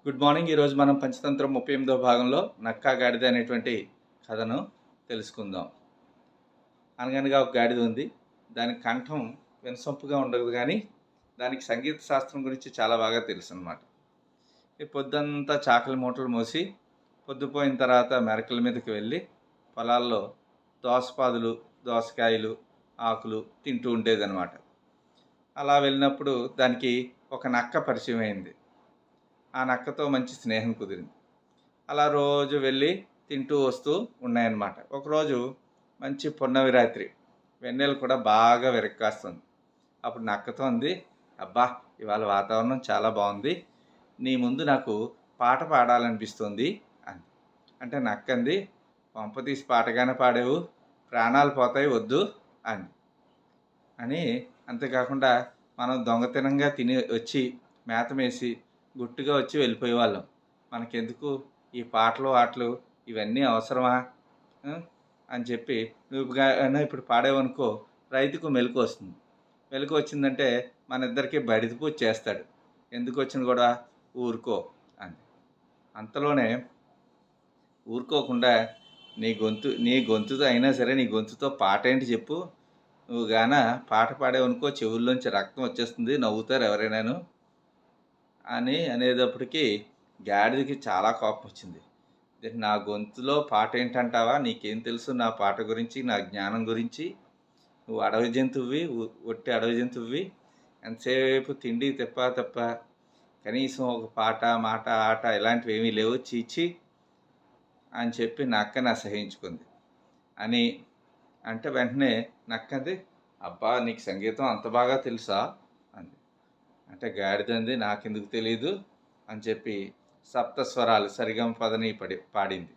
Good morning. ఈరోజు మనం పంచతంత్రం 38వ భాగంలో నక్కా గాడిద అనేటువంటి కథను తెలుసుకుందాం. అనగనగా ఒక గాడిద ఉంది. దాని కంఠం వినసొంపుగా ఉండదు, కానీ దానికి సంగీత శాస్త్రం గురించి చాలా బాగా తెలుసు అన్నమాట. ఈ పొద్దంతా చాకలి మూటలు మోసి పొద్దుపోయిన తర్వాత మెరకల మీదకి వెళ్ళి పొలాల్లో దోసపాదులు, దోసకాయలు, ఆకులు తింటూ ఉండేదన్నమాట. అలా వెళ్ళినప్పుడు దానికి ఒక నక్క పరిచయం అయింది. ఆ నక్కతో మంచి స్నేహం కుదిరింది. అలా రోజు వెళ్ళి తింటూ వస్తూ ఉన్నాయన్నమాట. ఒకరోజు మంచి పున్నమి రాత్రి, వెన్నెల కూడా బాగా విరక్కాస్తుంది. అప్పుడు నక్కతో అంది, అబ్బా ఇవాళ వాతావరణం చాలా బాగుంది, నీ ముందు నాకు పాట పాడాలనిపిస్తుంది అంది. అంటే నక్కంది, పంపతీసి పాటగానే పాడేవు, ప్రాణాలు పోతాయి వద్దు అంది. అని అంతేకాకుండా మనం దొంగతనంగా తిని వచ్చి మేత మేసి గుట్టుగా వచ్చి వెళ్ళిపోయేవాళ్ళం. మనకెందుకు ఈ పాటలు ఆటలు ఇవన్నీ అవసరమా అని చెప్పి నువ్వు ఇప్పుడు పాడేవనుకో రైతుకు మెలకు వస్తుంది. మెలకు వచ్చిందంటే మన ఇద్దరికి బడిది పూజ చేస్తాడు. ఎందుకు వచ్చింది కూడా ఊరుకో అని. అంతలోనే ఊరుకోకుండా నీ గొంతుతో అయినా సరే నీ గొంతుతో పాట ఏంటి చెప్పు, నువ్వు గాన పాట పాడేవనుకో చెవుల్లోంచి రక్తం వచ్చేస్తుంది, నవ్వుతారు ఎవరైనాను అని అనేటప్పటికీ గాడిదకి చాలా కోపం వచ్చింది. నా గొంతులో పాట ఏంటంటావా, నీకేం తెలుసు నా పాట గురించి, నా జ్ఞానం గురించి? నువ్వు అడవి జంతువువి, ఒట్టి అడవి జంతువువి, ఎంతసేపు తిండి తప్ప కనీసం ఒక పాట మాట ఆట ఇలాంటివి ఏమీ లేవు, చీచి అని చెప్పి నక్కని అసహించుకుంది. అని అంటే వెంటనే నక్కంది, అబ్బా నీకు సంగీతం అంత బాగా తెలుసా అంది. అంటే గాడిదంది, నాకెందుకు తెలీదు అని చెప్పి సప్తస్వరాలు సరిగమ పదని పాడింది.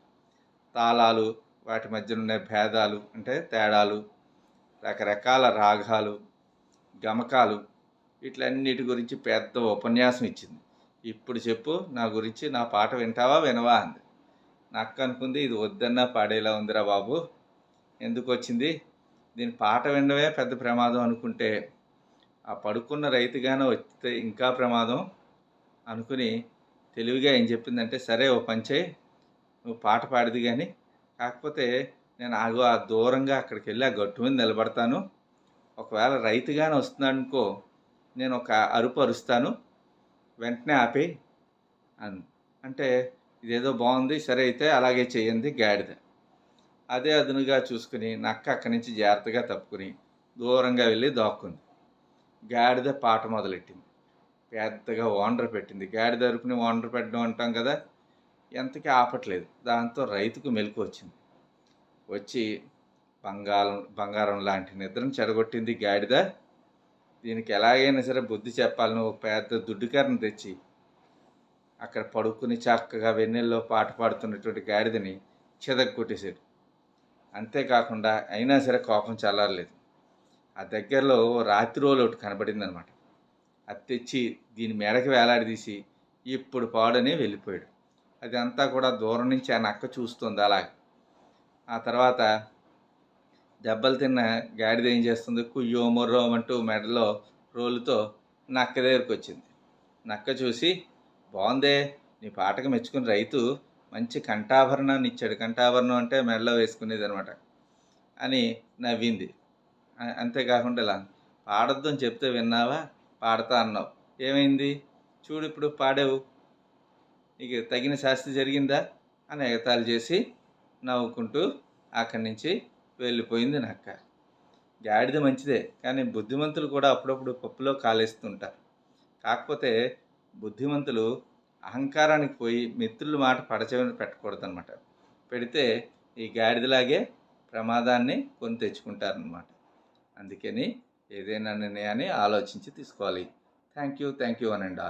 తాళాలు, వాటి మధ్యన ఉండే భేదాలు అంటే తేడాలు, రకరకాల రాగాలు, గమకాలు, వీటిలన్నిటి గురించి పెద్ద ఉపన్యాసం ఇచ్చింది. ఇప్పుడు చెప్పు నా గురించి, నా పాట వింటావా వినవా అంది. నక్క అనుకుంది, ఇది వద్దన్నా పాడేలా ఉందిరా బాబు, ఎందుకు వచ్చింది, దీని పాట వినడమే పెద్ద ప్రమాదం అనుకుంటే ఆ పడుకున్న రైతుగానే వస్తే ఇంకా ప్రమాదం అనుకుని తెలివిగా ఏం చెప్పిందంటే, సరే ఓ పంచే, నువ్వు పాట పాడిది కానీ, కాకపోతే నేను ఆ దూరంగా అక్కడికి వెళ్ళి ఆ గట్టు మీద నిలబడతాను, ఒకవేళ రైతుగానే వస్తున్నాడనుకో నేను ఒక అరుపు అరుస్తాను, వెంటనే ఆపే అని. అంటే ఇదేదో బాగుంది, సరే అయితే అలాగే చేయండి గాడిద. అదే అదునుగా చూసుకుని నక్క అక్కడి నుంచి జాగ్రత్తగా తప్పుకుని దూరంగా వెళ్ళి దాక్కుంది. గాడిద పాట మొదలెట్టింది. పెద్దగా ఓండ్ర పెట్టింది. గాడిద అరుపుని ఓండ్ర పెట్టడం అంటాం కదా, ఎంతకీ ఆపట్లేదు. దాంతో రైతుకు మెలకు వచ్చింది. వచ్చి బంగారం లాంటి నిద్రను చెడగొట్టింది గాడిద. దీనికి ఎలాగైనా సరే బుద్ధి చెప్పాలని ఒక పెద్ద దుడ్డుకర్రను తెచ్చి అక్కడ పడుకుని చక్కగా వెన్నెల్లో పాట పాడుతున్నటువంటి గాడిదని చెదగొట్టేశాడు. అంతేకాకుండా అయినా సరే కోపం చల్లారలేదు. ఆ దగ్గరలో రాత్రి రోలు ఒకటి కనబడింది అనమాట. అది తెచ్చి దీని మెడకి వేలాడదీసి ఇప్పుడు పాడని వెళ్ళిపోయాడు. అదంతా కూడా దూరం నుంచి ఆ నక్క చూస్తుంది అలాగే. ఆ తర్వాత దెబ్బలు తిన్న గాడిద ఏం చేస్తుంది, కుయ్యో మొర్రో అంటూ మెడలో రోలుతో నక్క దగ్గరికి వచ్చింది. నక్క చూసి, బాగుందే, నీ పాటకు మెచ్చుకుని రైతు మంచి కంఠాభరణాన్ని ఇచ్చాడు, కంఠాభరణం అంటే మెడలో వేసుకునేది అనమాట అని నవ్వింది. అంతేకాకుండా ఇలా పాడొద్దు అని చెప్తే విన్నావా, పాడతా అన్నావు, ఏమైంది చూడు ఇప్పుడు పాడావు, నీకు తగిన శాస్తి జరిగిందా అని ఎగతాళి చేసి నవ్వుకుంటూ అక్కడి నుంచి వెళ్ళిపోయింది నక్క. గాడిద మంచిదే, కానీ బుద్ధిమంతులు కూడా అప్పుడప్పుడు పప్పులో కాలేస్తుంటారు. కాకపోతే బుద్ధిమంతులు అహంకారానికి పోయి మిత్రుల మాట పడచెవిన పెట్టకూడదు అనమాట. పెడితే ఈ గాడిదలాగే ప్రమాదాన్ని కొని తెచ్చుకుంటారనమాట. అందుకని ఏదైనా నిర్ణయాన్ని ఆలోచించి తీసుకోవాలి. థ్యాంక్ యూ అనండి ఆల్.